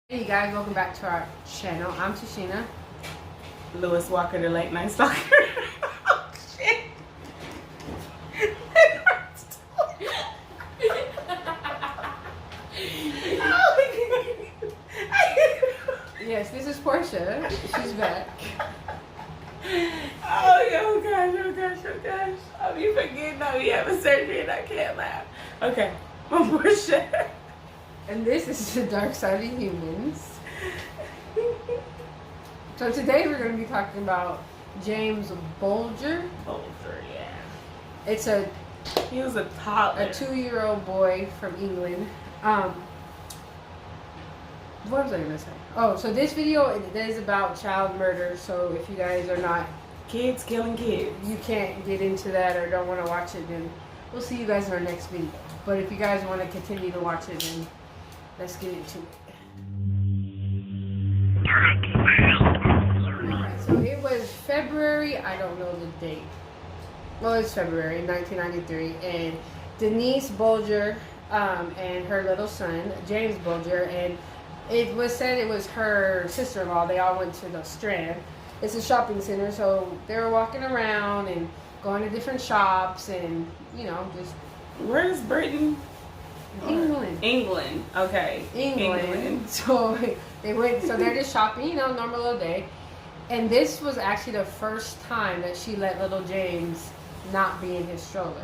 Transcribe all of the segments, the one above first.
Hey you guys, welcome back to our channel. I'm Tashina. Lewis Walker, the late night stalker. Oh, shit. Yes, this is Portia. She's back. Oh gosh. I'll be forgetting that we have a surgery and I can't laugh. Okay, I'm Portia. And this is the dark side of humans. So today we're going to be talking about James Bulger. Bulger, yeah. He was a toddler. A 2-year-old boy from England. What was I going to say? Oh, so this video is about child murder. So if you guys are not kids killing kids, you can't get into that or don't want to watch it, then we'll see you guys in our next video. But if you guys want to continue to watch it, then let's get into it. So it was February, I don't know the date. Well, it's February 1993, and Denise Bulger and her little son, James Bulger, and it was said it was her sister-in-law. They all went to the Strand. It's a shopping center, so they were walking around and going to different shops and, you know, just... Where's Britain? England. Okay. England. So they went. So they're just shopping, you know, normal little day. And this was actually the first time that she let little James not be in his stroller.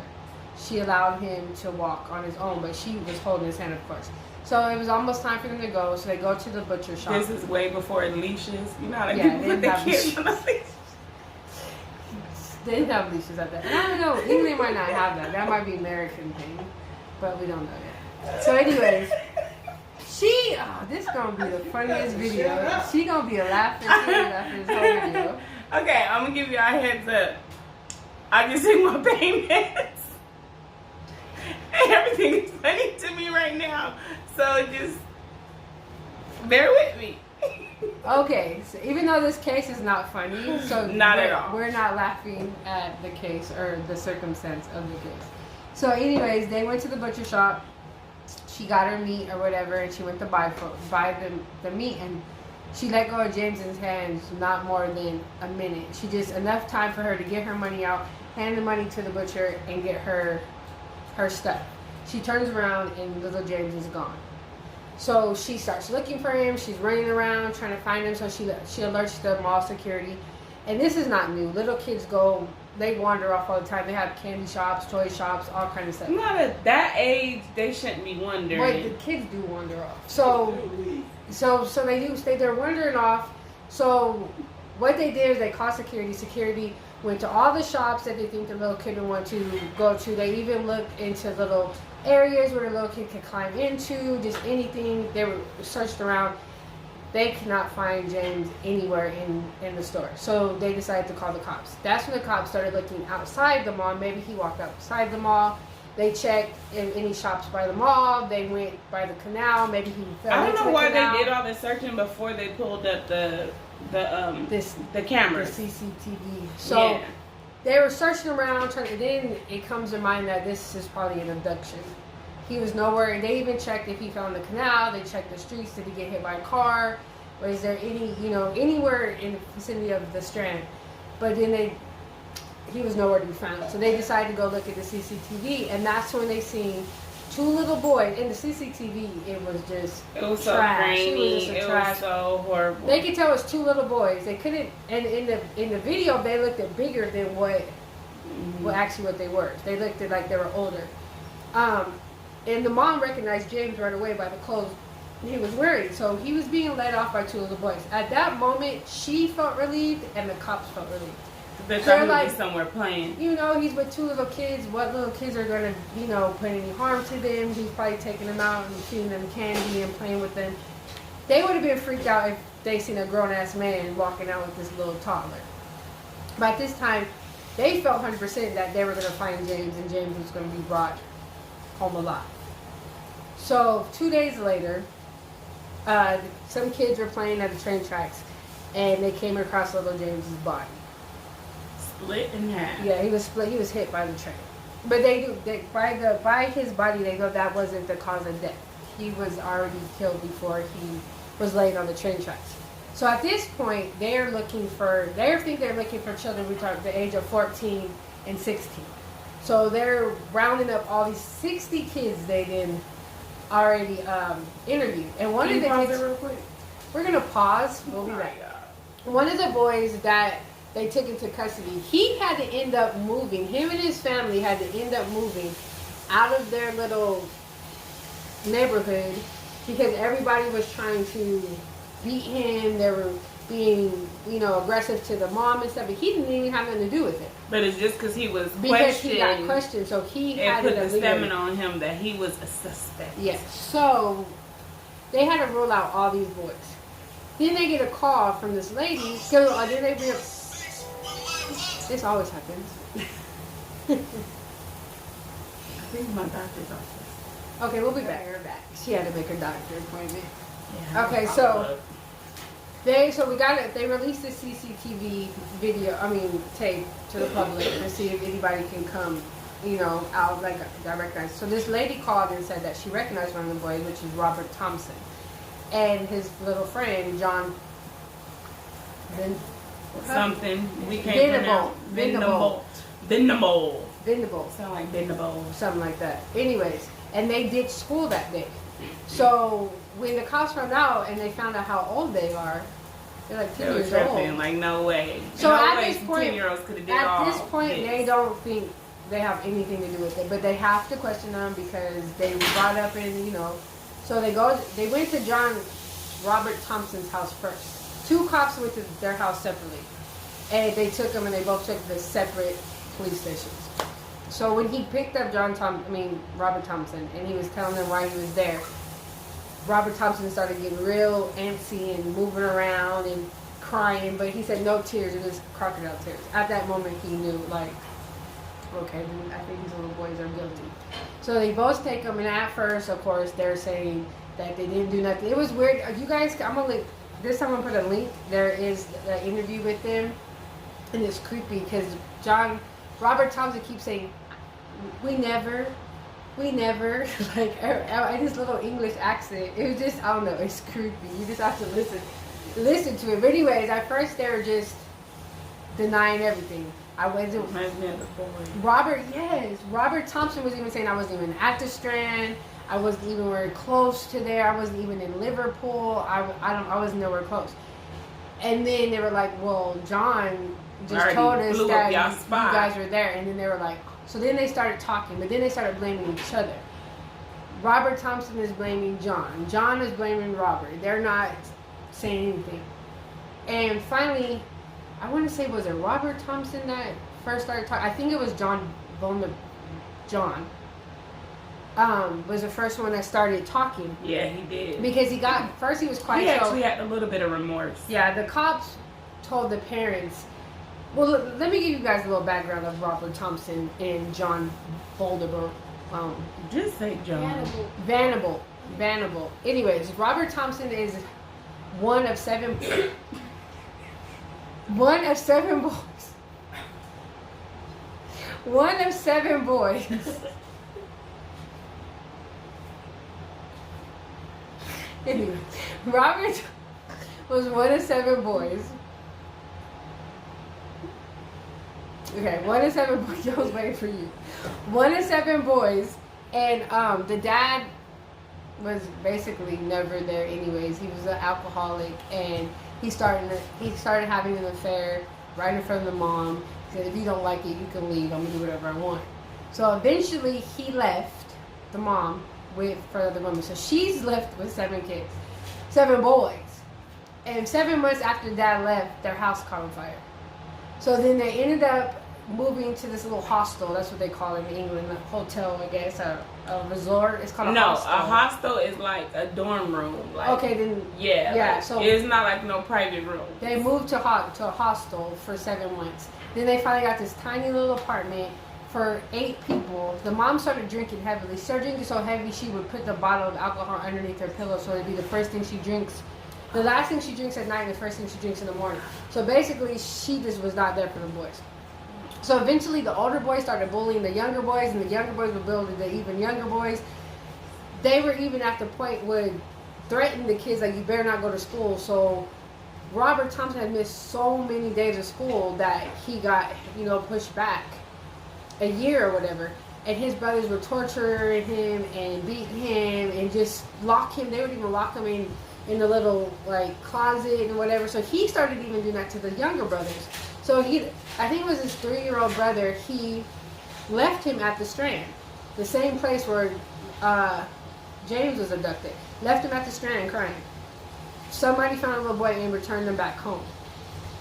She allowed him to walk on his own, but she was holding his hand, of course. So it was almost time for them to go. So they go to the butcher shop. This is way before leashes. You know how they put the kids on the leash. They didn't have leashes at that. And I don't know. England might not have that. That might be American thing, but we don't know yet. So anyways, this gonna be the funniest video. She gonna be laughing this whole video. Okay, I'm gonna give you a heads up. I just hit my payments. And everything is funny to me right now. So just bear with me. Okay, so even though this case is not funny, so not at all. We're not laughing at the case or the circumstance of the case. So anyways, they went to the butcher shop. She got her meat or whatever, and she went to buy the meat, and she let go of James's hands not more than a minute. She just enough time for her to get her money out, hand the money to the butcher, and get her stuff. She turns around and little James is gone. So she starts looking for him. She's running around trying to find him. So she alerts the mall security, and this is not new. Little kids they wander off all the time. They have candy shops, toy shops, all kinds of stuff. Not at that age, they shouldn't be wandering. But the kids do wander off. So they do stay there wandering off. So what they did is they called security. Security went to all the shops that they think the little kid would want to go to. They even looked into little areas where the little kid could climb into, just anything. They were searched around. They could not find James anywhere in the store. So they decided to call the cops. That's when the cops started looking outside the mall. Maybe he walked outside the mall. They checked in any shops by the mall. They went by the canal. Maybe he fell into the canal. I don't know why they did all the searching before they pulled up the cameras. The CCTV. So they were searching around, then it comes to mind that this is probably an abduction. He was nowhere, and they even checked if he fell in the canal. They checked the streets. Did he get hit by a car? Or is there anywhere in the vicinity of the Strand? But then he was nowhere to be found. So they decided to go look at the CCTV, and that's when they seen two little boys in the CCTV. It was so trash. Grainy. It was so horrible. They could tell it was two little boys. They couldn't, and in the video they looked at bigger than what they were. They looked at like they were older. And the mom recognized James right away by the clothes he was wearing. So he was being led off by two little boys. At that moment, she felt relieved, and the cops felt relieved. They're like somewhere playing. You know, he's with two little kids. What little kids are going to, put any harm to them? He's probably taking them out and feeding them candy and playing with them. They would have been freaked out if they seen a grown-ass man walking out with this little toddler. But at this time, they felt 100% that they were going to find James, and James was going to be brought home alive. So 2 days later, some kids were playing at the train tracks, and they came across little James's body. Split in half. Yeah, he was split. He was hit by the train. But by his body, they know that wasn't the cause of death. He was already killed before he was laid on the train tracks. So at this point, they think they're looking for children between the age of 14 and 16. So they're rounding up all these 60 kids they didn't already interviewed. And one of the kids, real quick? we're gonna pause. We'll be back. One of the boys that they took into custody, he had to end up moving. Him and his family had to end up moving out of their little neighborhood because everybody was trying to beat him. They were being, aggressive to the mom and stuff, but he didn't even have nothing to do with it. But it's just because he was Because he got questioned, so he had put to the stamina on him that he was a suspect. Yes. So they had to rule out all these boys. Then they get a call from this lady. This always happens. I think my doctor's office. Okay, we'll be back. We're back. She had to make her doctor appointment. Yeah, Okay, so we got it. They released the CCTV tape to the public to see if anybody can come, out that recognize. So this lady called and said that she recognized one of the boys, which is Robert Thompson, and his little friend John. Something we can't pronounce. Venable. Sound like Venable. Something like that. Anyways, and they ditched school that day. So when the cops found out and they found out how old they are, they're like 10 years old. Like, no way. So no at way this point, 10-year-olds could have did all at this point, this. they don't think they have anything to do with it, but they have to question them because they brought up in, So they went to Robert Thompson's house first. 2 cops went to their house separately, and they took them and they both took the separate police stations. So when he picked up Robert Thompson, and he was telling them why he was there, Robert Thompson started getting real antsy and moving around and crying, but he said no tears, it was crocodile tears. At that moment, he knew, okay, I think these little boys are guilty. So they both take him, and at first, of course, they're saying that they didn't do nothing. It was weird. You guys, I'm going to put a link. There is an interview with them, and it's creepy because Robert Thompson keeps saying, we never, like, this little English accent. It was just, I don't know, it's creepy. You just have to listen to it. But anyways, at first they were just denying everything. Robert Thompson was even saying I wasn't even at the Strand. I wasn't even very close to there. I wasn't even in Liverpool. I wasn't nowhere close. And then they were like, well, John just told us that you guys were there. And then they were like, so then they started talking, but then they started blaming each other. Robert Thompson is blaming John. John is blaming Robert. They're not saying anything. And finally, I want to say, was it Robert Thompson that first started talking? I think it was John was the first one that started talking. Yeah, he did. Because he was quiet. He actually had a little bit of remorse. Yeah, the cops told the parents. Well, let me give you guys a little background of Robert Thompson and John Bulger. Just say John. Vanable. Anyways, Robert Thompson is one of 7 boys. One of 7 boys. Anyway, Robert was one of 7 boys. Okay, 1 of 7 boys. I was waiting for you. 1 of 7 boys, and the dad was basically never there. Anyways, he was an alcoholic, and he started having an affair right in front of the mom. He said, "If you don't like it, you can leave. I'm gonna do whatever I want." So eventually, he left the mom for other women. So she's left with 7 kids, 7 boys, and 7 months after Dad left, their house caught on fire. So then they ended up moving to this little hostel. That's what they call it in England, a hotel, I guess, a resort. It's called a hostel. No, a hostel is like a dorm room. Like, okay, then yeah. Like, so it's not like no private room. They moved to a hostel for 7 months. Then they finally got this tiny little apartment for 8 people. The mom started drinking heavily. She started drinking so heavy she would put the bottle of alcohol underneath her pillow, so it'd be the first thing she drinks. The last thing she drinks at night and the first thing she drinks in the morning. So basically, she just was not there for the boys. So eventually, the older boys started bullying the younger boys, and the younger boys were bullying the even younger boys. They were even at the point where threatened the kids like, you better not go to school. So Robert Thompson had missed so many days of school that he got, pushed back a year or whatever. And his brothers were torturing him and beating him and just lock him. They would even lock him in the little like closet and whatever. So he started even doing that to the younger brothers. So I think it was his 3-year-old brother, he left him at the Strand, the same place where James was abducted. Left him at the Strand crying. Somebody found a little boy and returned them back home.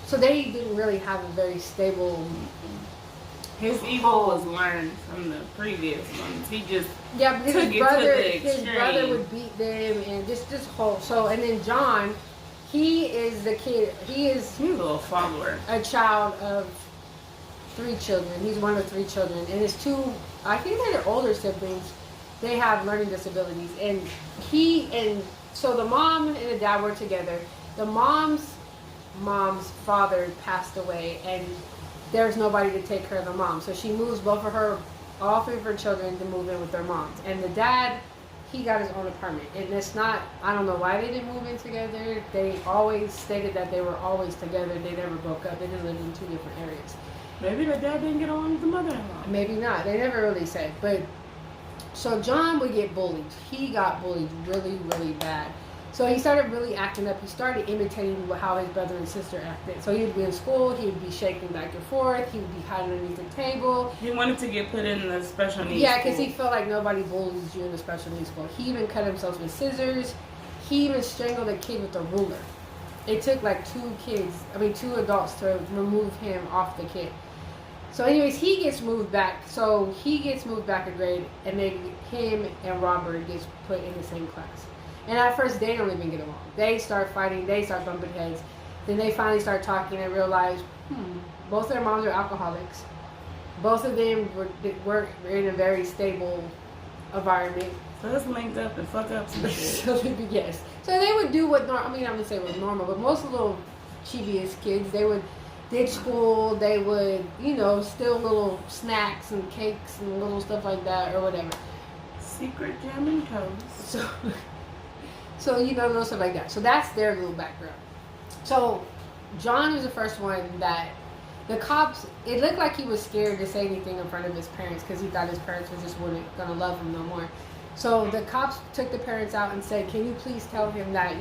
So they didn't really have a very stable. His evil was learned from the previous ones. He just because took his brother would beat them and just whole. So and then John, he is the kid. He's a little follower. A child of 3 children. He's one of 3 children, and his 2, I think they're older siblings. They have learning disabilities, and so the mom and the dad were together. The mom's father passed away, and there's nobody to take care of the mom. So she moves all 3 of her children to move in with their moms. And the dad, he got his own apartment. And it's not, I don't know why they didn't move in together. They always stated that they were always together. They never broke up. They just lived in 2 different areas. Maybe the dad didn't get along with the mother-in-law. Maybe not. They never really said. But, so John would get bullied. He got bullied really, really bad. So he started really acting up. He started imitating how his brother and sister acted. So he would be in school, he would be shaking back and forth, he would be hiding underneath the table. He wanted to get put in the special needs school. Because he felt like nobody bullies you in the special needs school. He even cut himself with scissors. He even strangled a kid with a ruler. It took like 2 adults to remove him off the kid. So anyways, he gets moved back. So he gets moved back a grade, and then him and Robert gets put in the same class. And at first, they don't even get along. They start fighting. They start bumping heads. Then they finally start talking and realize, both of their moms are alcoholics. Both of them were in a very stable environment. So let's link up and fuck up some shit. Yes. So they would do what, I wouldn't say it was normal, but most little chivious kids, they would ditch school. They would, steal little snacks and cakes and little stuff like that or whatever. Secret jam and toast. So, little stuff like that. So that's their little background. So John was the first one that the cops, it looked like he was scared to say anything in front of his parents because he thought his parents were just going to love him no more. So the cops took the parents out and said, can you please tell him that,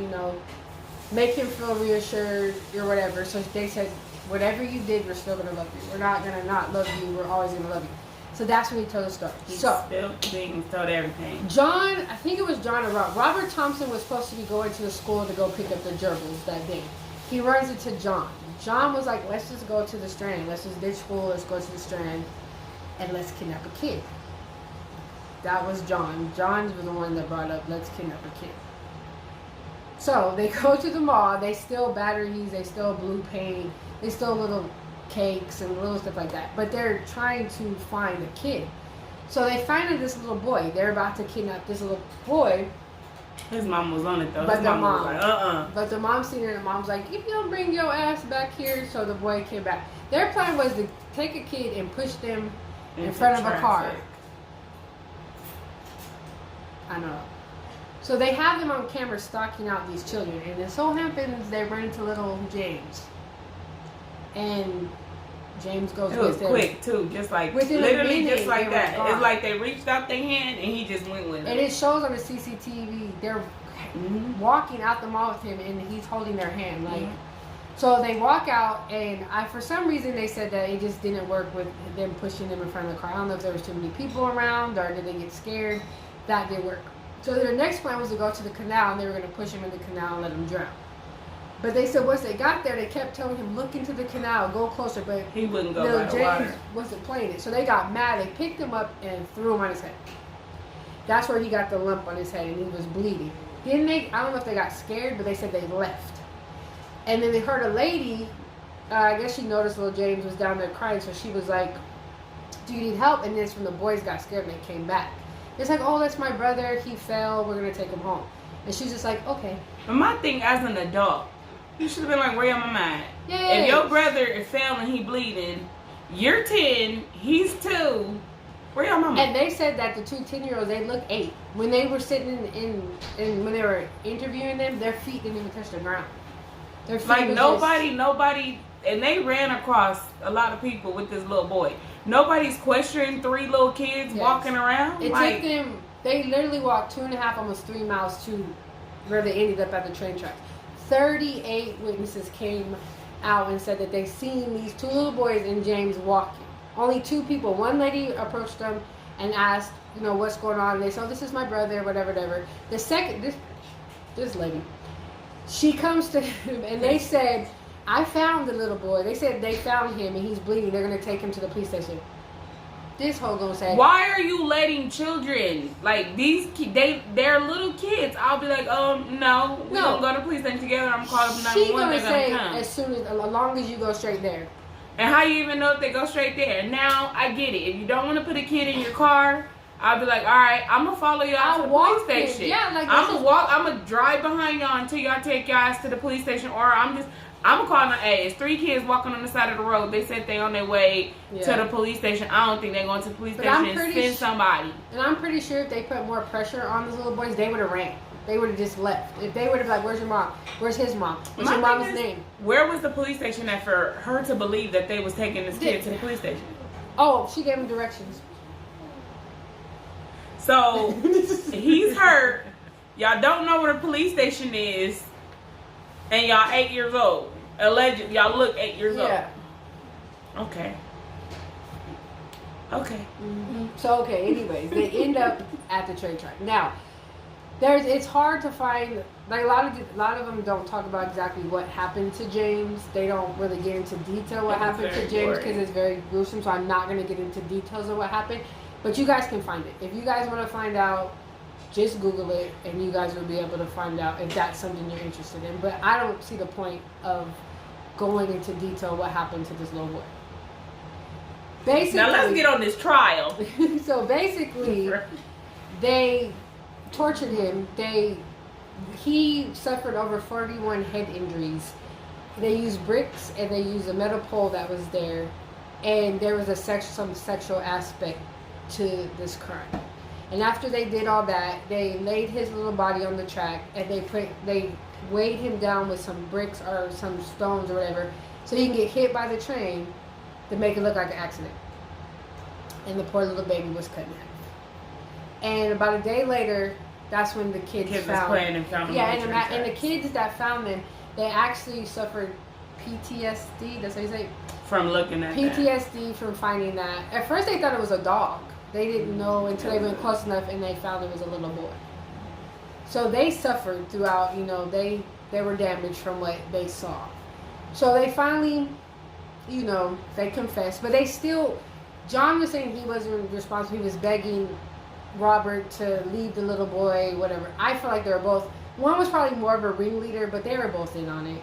make him feel reassured or whatever. So they said, whatever you did, we're still going to love you. We're not going to not love you. We're always going to love you. So that's when he told the story. He spilled things, told everything. John, I think it was John or Robert Thompson was supposed to be going to the school to go pick up the gerbils that day. He runs into John. John was like, let's just go to the Strand. Let's just ditch school. Let's go to the Strand. And let's kidnap a kid. That was John. John was the one that brought up, let's kidnap a kid. So they go to the mall. They steal batteries. They steal blue paint. They steal little cakes and little stuff like that, but they're trying to find a kid. So they find this little boy. They're about to kidnap this little boy. His mom was on it though. But His the mom mom was like, But the mom seen it, and the mom's like, if you don't bring your ass back here. So the boy came back. Their plan was to take a kid and push them in front of a car. I know. So they have them on camera stalking out these children, and it so happens they run into little James. And James goes with him. It was quick too, just like literally just like that. It's like they reached out their hand and he just went with it. And it shows on the CCTV. They're walking out the mall with him, and he's holding their hand. Like, so they walk out, and for some reason they said that it just didn't work with them pushing them in front of the car. I don't know if there was too many people around or did they get scared. That didn't work. So their next plan was to go to the canal, and they were going to push him in the canal and let him drown. But they said once they got there, they kept telling him, look into the canal, go closer. But he wouldn't go by the water. James wasn't playing it. So they got mad. They picked him up and threw him on his head. That's where he got the lump on his head, and he was bleeding. I don't know if they got scared, but they said they left. And then they heard a lady, I guess she noticed little James was down there crying, so she was like, do you need help? And then when the boys got scared, and they came back. It's like, oh, that's my brother. He fell. We're going to take him home. And she's just like, okay. But my thing as an adult, you should have been like, where your mama at? Yes. If your brother fell and he bleeding, you're 10, he's 2, Where your mama? And they said that the two 10-year-olds, they look 8. When they were sitting in when they were interviewing them, their feet didn't even touch the ground. Their feet Like was nobody, and they ran across a lot of people with this little boy. Nobody's questioning 3 little kids walking around. It took them. They literally walked 2.5, almost 3 miles to where they ended up at the train tracks. 38 witnesses came out and said that they seen these 2 little boys and James walking. Only 2 people. One lady approached them and asked, what's going on. And they said, oh, this is my brother, whatever. The second, this lady, she comes to him and they said, I found the little boy. They said they found him and he's bleeding. They're going to take him to the police station. This hoe gonna say, why are you letting children, like they're little kids? I'll be like, no, we don't go to police station together. I'm calling 911. She gonna say come. as long as you go straight there. And how you even know if they go straight there? Now I get it. If you don't want to put a kid in your car, I'll be like, all right, I'm gonna follow y'all to the police station. Yeah, like I'm gonna drive behind y'all until y'all take your ass to the police station, or I'm gonna call my it's 3 kids walking on the side of the road. They said they on their way to the police station. I don't think they're going to the police station and send somebody. And I'm pretty sure if they put more pressure on those little boys, they would have ran. They would have just left. If they would have like, where's your mom? Where's his mom? What's your mom's name? Where was the police station at for her to believe that they was taking this kid to the police station? Oh, she gave him directions. So he's hurt. Y'all don't know where the police station is. And y'all 8 years old. Allegedly, y'all look 8 years old. Okay. Mm-hmm. So anyways, they end up at the train track. Now, it's hard to find, like a lot of them don't talk about exactly what happened to James. They don't really get into detail what happened to James because it's very gruesome. So I'm not going to get into details of what happened. But you guys can find it. If you guys want to find out, just Google it, and you guys will be able to find out if that's something you're interested in. But I don't see the point of going into detail what happened to this little boy. Basically, now let's get on this trial. So basically, they tortured him. He suffered over 41 head injuries. They used bricks and they used a metal pole that was there, and there was some sexual aspect to this crime. And after they did all that, they laid his little body on the track and they weighed him down with some bricks or some stones or whatever so he can get hit by the train to make it look like an accident. And the poor little baby was cut in half. And about a day later, that's when the kids found him. And the kids that found them, they actually suffered PTSD. That's how you say it? From looking at PTSD from finding that. At first they thought it was a dog. They didn't know until they went close enough and they found it was a little boy. So they suffered throughout, they were damaged from what they saw. So they finally, they confessed. But they still, John was saying he wasn't responsible. He was begging Robert to leave the little boy, whatever. I feel like they were both, one was probably more of a ringleader, but they were both in on it.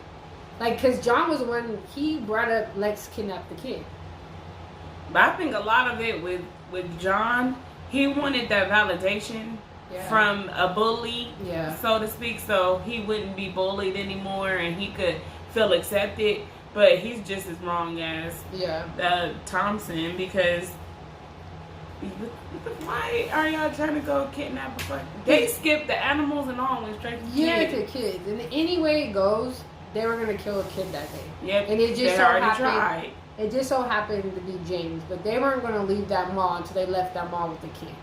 Like, because John was the one, he brought up, let's kidnap the kid. But I think a lot of it with John, he wanted that validation from a bully, so to speak, so he wouldn't be bullied anymore and he could feel accepted. But he's just as wrong as Thompson, because why are y'all trying to go kidnap a fuck? They skipped the animals and all went straight to kids. to kids. And any way it goes, they were going to kill a kid that day. Yep, and it just they already tried. It just so happened to be James, but they weren't going to leave that mall until they left that mall with the kid.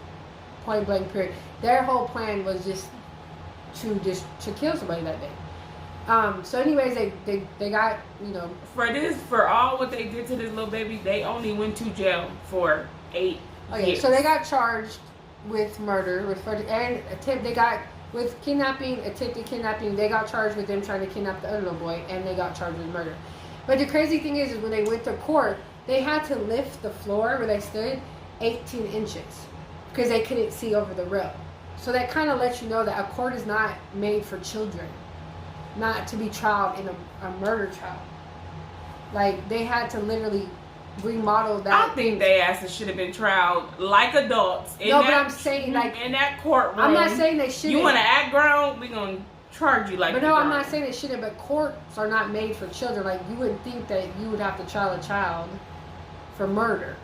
Point blank period. Their whole plan was just to kill somebody that day. So anyways, they got, for all what they did to this little baby, they only went to jail for 8 years. So they got charged with murder, and attempt. They got with kidnapping, attempted kidnapping. They got charged with them trying to kidnap the other little boy, and they got charged with murder. But the crazy thing is when they went to court, they had to lift the floor where they stood 18 inches because they couldn't see over the rail. So that kind of lets you know that a court is not made for children, not to be trialed in a murder trial. Like, they had to literally remodel that. I think they asses should have been trialed like adults. No, but I'm saying, like, in that courtroom. I'm not saying they shouldn't. You want to act grown? We're going to charge you like But no, I'm not saying they shouldn't, but courts are not made for children. Like, you wouldn't think that you would have to trial a child for murder.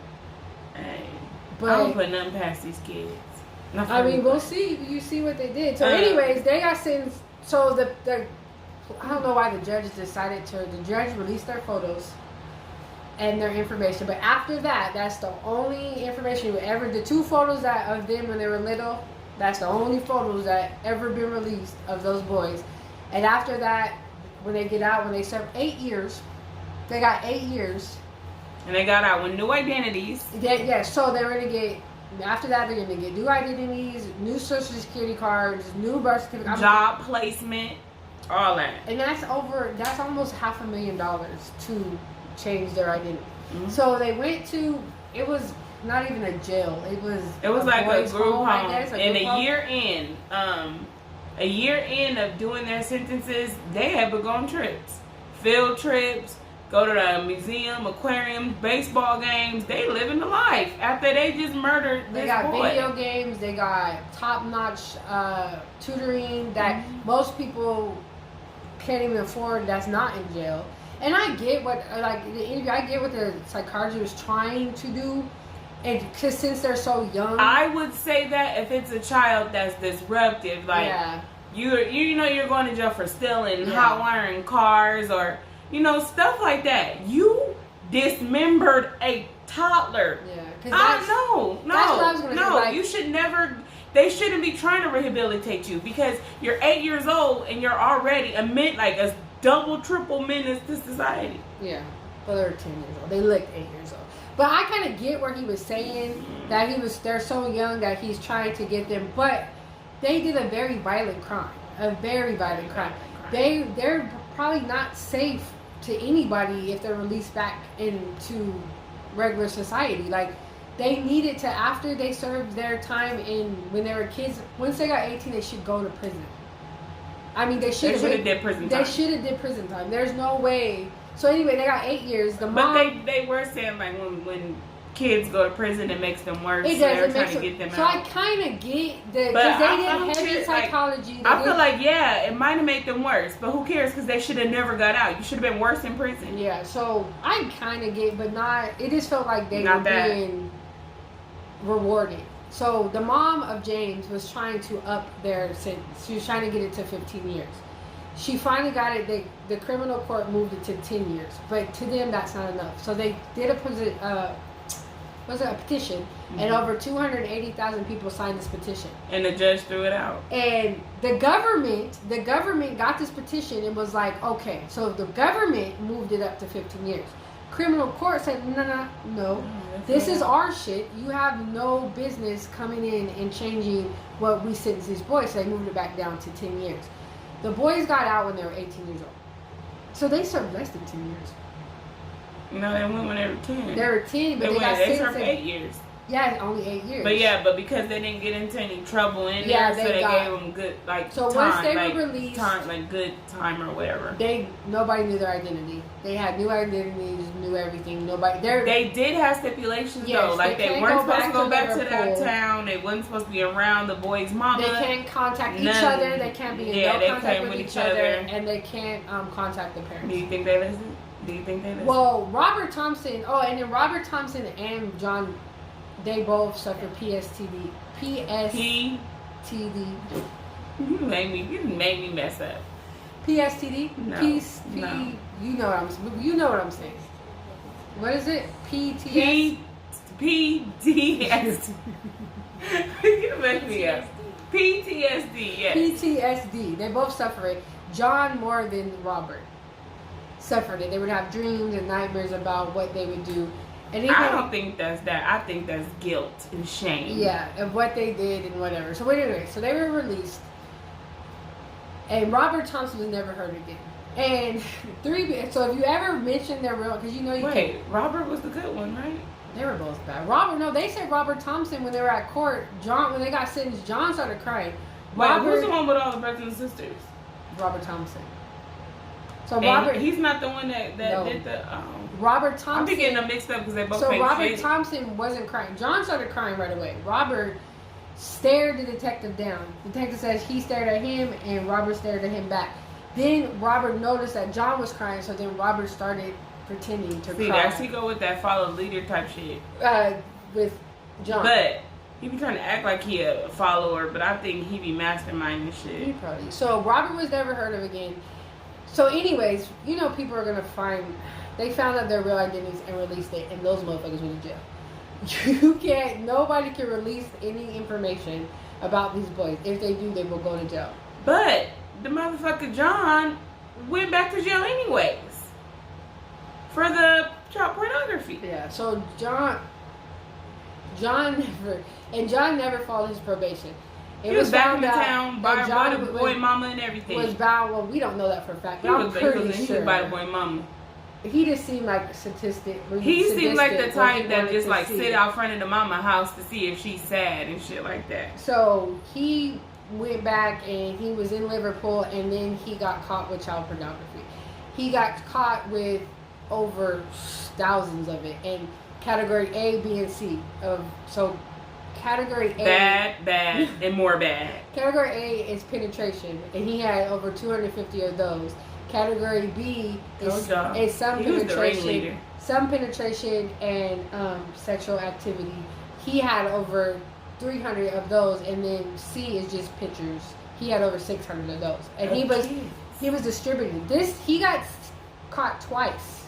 Hey. But I don't put nothing past these kids. I mean, we'll see. You see what they did. So, anyways, they got sentenced. So the I don't know why the judge decided to. The judge released their photos and their information, but after that, that's the only information you ever. The 2 photos that of them when they were little. That's the only photos that ever been released of those boys. And after that, when they get out, when they serve 8 years, they got 8 years. And they got out with new identities. So they're going to get, after that, they're going to get new identities, new social security cards, new birth certificate. Job placement, all that. And that's almost $500,000 to change their identity. Mm-hmm. So they went to, it was not even a jail. It was like a group home. And a year in of doing their sentences, they had been going trips, field trips, go to the museum, aquarium, baseball games. They living the life after they just murdered this boy. They got video games. They got top-notch tutoring that most people can't even afford. That's not in jail. And I get what, like the interview, I get what the psychologist was trying to do. And because since they're so young, I would say that if it's a child that's disruptive, like you're going to jail for stealing, hot wiring cars, or stuff like that. You dismembered a toddler. Yeah, that's what I was gonna say. like, You should never. They shouldn't be trying to rehabilitate you because you're 8 years old and you're already a double, triple menace to society. Yeah, well, they're 10 years old. They looked 8 years old. But I kind of get where he was saying that they're so young that he's trying to get them. But they did a very violent crime. They're probably not safe to anybody if they're released back into regular society. Like, they needed to, after they served their time when they were kids, once they got 18, they should go to prison. I mean, they should have did prison time. They should have did prison time. There's no way. So anyway, they got 8 years. The mom, but they were saying like when kids go to prison, it makes them worse. It does. So they're trying to get them out. So I kind of get the because they did heavy psychology. I feel like it might have made them worse, but who cares? Because they should have never got out. You should have been worse in prison. Yeah. So I kind of get, but not. It just felt like they were being rewarded. So the mom of James was trying to up their sentence. She was trying to get it to 15 years. She finally got it. The criminal court moved it to 10 years, but to them that's not enough. So they did a petition, and over 280,000 people signed this petition. And the judge threw it out. And the government got this petition and was like, okay, so the government moved it up to 15 years. Criminal court said, no. This is our shit. You have no business coming in and changing what we sentence these boys. So they moved it back down to 10 years. The boys got out when they were 18 years old. So they served less than 10 years. No, they went when they were 10. They were 10, but they served 8 years. Yeah, only 8 years. But because they didn't get into any trouble in there, so they gave them good so time, once they were released, good time or whatever. Nobody knew their identity. They had new identities, knew everything. They did have stipulations though, like they weren't supposed to go back to that town. They wasn't supposed to be around the boy's mama. They can't contact each other. They can't be in contact with each other, and they can't contact their parents. Do you think they listen? Well, Robert Thompson. Oh, and then Robert Thompson and John. They both suffer PTSD. You made me mess up. PTSD? No. No. You know what I'm saying. What is it? PTSD. PTSD. You messed me up. PTSD, yes. PTSD. They both suffer it. John more than Robert suffered it. They would have dreams and nightmares about what they would do. And I don't think that's that. I think that's guilt and shame. Yeah, of what they did and whatever. So anyway, so they were released. And Robert Thompson was never heard again. And so if you ever mention their real, because Robert was the good one, right? They were both bad. They said Robert Thompson when they were at court. When they got sentenced, John started crying. Who's the one with all the brothers and sisters? Robert Thompson. So he's not the one that did the. Robert Thompson. I'm getting them mixed up because they both. So Robert Thompson wasn't crying. John started crying right away. Robert stared the detective down. The detective says he stared at him, and Robert stared at him back. Then Robert noticed that John was crying, so then Robert started pretending to cry. That's he go with that follow leader type shit. With John. But he be trying to act like he a follower, but I think he be masterminding shit. He probably. So Robert was never heard of again. So anyways, you know people are gonna find. They found out their real identities and released it, and those motherfuckers went to jail. You can't. Nobody can release any information about these boys. If they do, they will go to jail. But the motherfucker John went back to jail anyways for the child pornography. Yeah. So John never followed his probation. He was back in the town by the boy mama and everything. Was bound. Well, we don't know that for a fact, but He I'm pretty was sure. by the boy mama. He just seemed like sadistic. He seemed like the type that just like see sit it. out front of the mama house to see if she's sad and shit like that. So he went back and he was in Liverpool, and then he got caught with child pornography. He got caught with over thousands of it, and category A, B, and C of so. Category A, bad, and more bad. Category A is penetration, and he had over 250 of those. Category B is some penetration and sexual activity. He had over 300 of those, and then C is just pictures. He had over 600 of those, and he was distributing this. He got caught twice.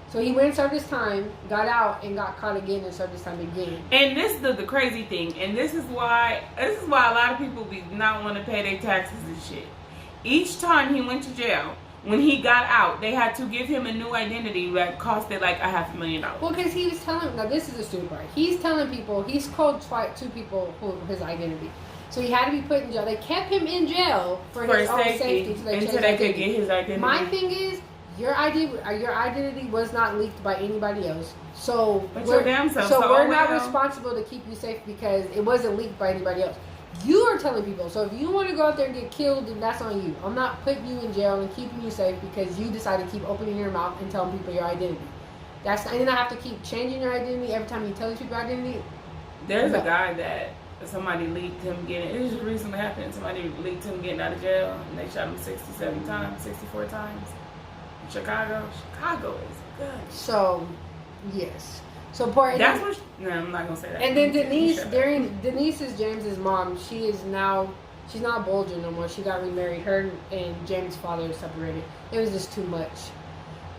So he went and served his time, got out, and got caught again and served his time again. And this is the crazy thing, and this is why a lot of people be not want to pay their taxes and shit. Each time he went to jail, when he got out, they had to give him a new identity that costed like $500,000. Well, because he was telling, now this is the stupid part. He's telling people, he's called two people his identity. So he had to be put in jail. They kept him in jail for his own safety until they could get his identity. My thing is, your identity was not leaked by anybody else. So we're not responsible to keep you safe because it wasn't leaked by anybody else. You are telling people. So if you want to go out there and get killed, then that's on you. I'm not putting you in jail and keeping you safe because you decided to keep opening your mouth and telling people your identity. And then I have to keep changing your identity every time you tell these people your identity. There's a guy that somebody leaked him getting. It just recently happened. Somebody leaked him getting out of jail, and they shot him 64 times. Chicago is good. So, yes. So that's what. No, I'm not gonna say that. And then Denise is James's mom. She's not Bulger no more. She got remarried. Her and James' father separated. It was just too much.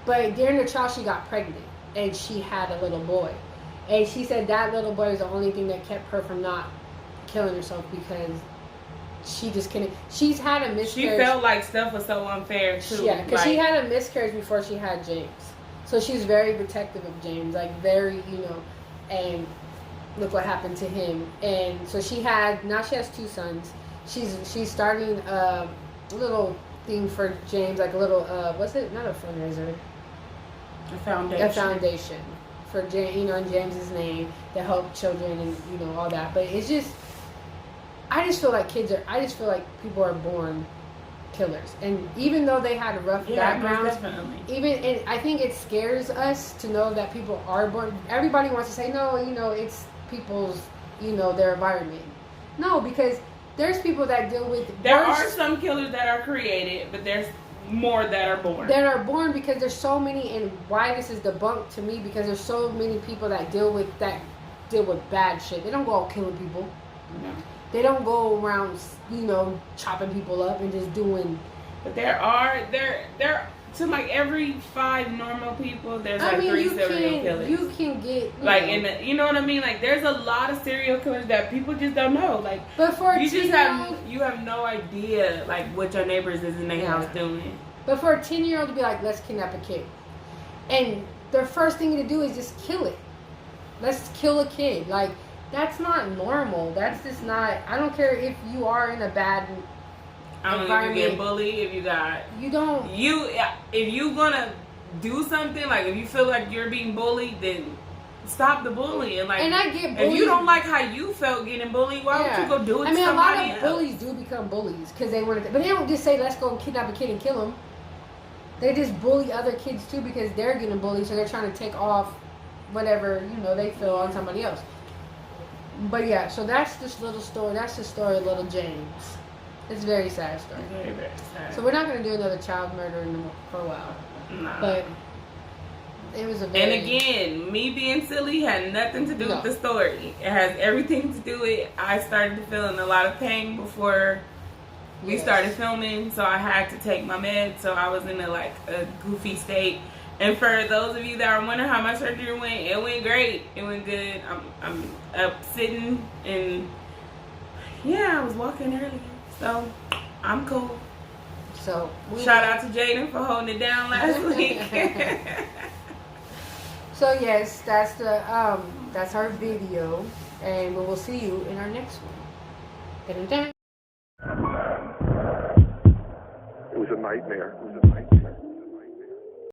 But during the trial, she got pregnant, and she had a little boy. And she said that little boy was the only thing that kept her from not killing herself because she just couldn't. She's had a miscarriage. She felt like stuff was so unfair too. Yeah, because she had a miscarriage before she had James. So she's very protective of James, like very, and look what happened to him. And so now she has 2 sons. She's starting a little thing for James, like a little, what's it? Not a fundraiser. A foundation for James, in James's name to help children and, all that. But it's just, I just feel like people are born killers, and even though they had rough backgrounds, and I think it scares us to know that people are born. Everybody wants to say no, it's people's, their environment. No, because there's people that deal with. There are some killers that are created, but there's more that are born. That are born because there's so many, and why this is debunked to me because there's so many people that deal with bad shit. They don't go out killing people. No. They don't go around, chopping people up and just doing. But there to like every 5 normal people, there's 3 serial killers. You can get you know what I mean? Like there's a lot of serial killers that people just don't know. Like, but for you have no idea like what your neighbors is in their house doing. But for a 10-year-old to be like, let's kidnap a kid, and their first thing to do is just kill it. Let's kill a kid, like. That's not normal. That's just not. I don't care if you are in a bad environment. If you get bullied, if you gonna do something, like if you feel like you're being bullied, then stop the bullying. Like, and I get bullied. If you don't like how you felt getting bullied, why don't you go do it to somebody else? I mean, a lot of bullies do become bullies because they want to, but they don't just say, let's go kidnap a kid and kill him. They just bully other kids too because they're getting bullied, so they're trying to take off whatever, they feel on somebody else. But yeah, so that's this little story. That's the story of little James. It's a very sad story. Very, very sad. So we're not going to do another child murder for a while. No. But It was a And very... again, me being silly had nothing to do with the story. It has everything to do with I started feeling a lot of pain before we started filming, so I had to take my meds, so I was in a goofy state. And for those of you that are wondering how my surgery went, it went great. It went good. I'm up sitting, and yeah, I was walking early, so I'm cool. So shout out to Jaden for holding it down last week. So yes, that's our video, and we will see you in our next one. It was a nightmare.